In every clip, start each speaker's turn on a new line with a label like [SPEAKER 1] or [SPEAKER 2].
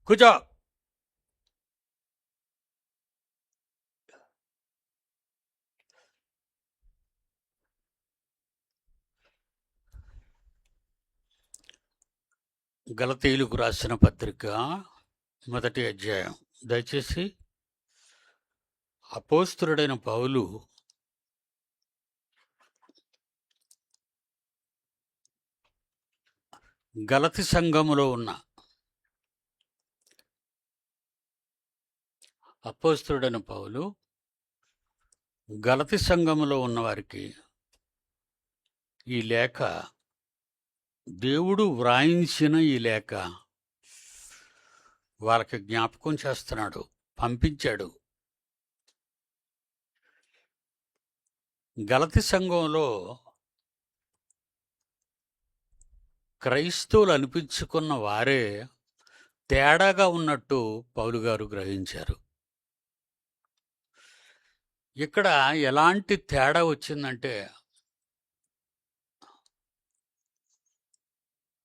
[SPEAKER 1] కూర్చో. గలతీయులకు రాసిన పత్రిక మొదటి అధ్యాయం. దయచేసి అపోస్తులుడైన పౌలు గలతి సంఘములో ఉన్న గలతి సంఘములో ఉన్న వారికి ఈ లేఖ, దేవుడు వ్రాయించిన ఈ లేఖ వాళ్ళకి జ్ఞాపకం చేస్తున్నాడు, పంపించాడు. గలతి సంఘంలో క్రైస్తవులు అనిపించుకున్న వారే తేడాగా ఉన్నట్టు పౌలు గారు గ్రహించారు. ఇక్కడ ఎలాంటి తేడా వచ్చిందంటే,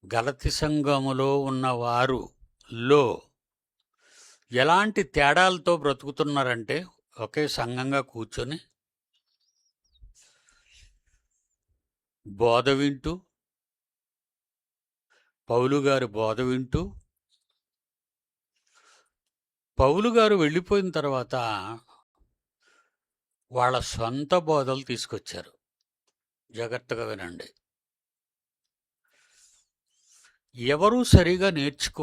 [SPEAKER 1] గలతి సంఘములో ఉన్నవారులో ఎలాంటి తేడాలతో బ్రతుకుతున్నారంటే, ఒకే సంఘంగా కూర్చొని బోధ వింటూ, పౌలు గారి బోధ వింటూ, పౌలు గారు వెళ్ళిపోయిన తర్వాత వాళ్ళ సొంత బోధలు తీసుకొచ్చారు. జాగ్రత్తగా వినండి. ఎవరూ సరిగా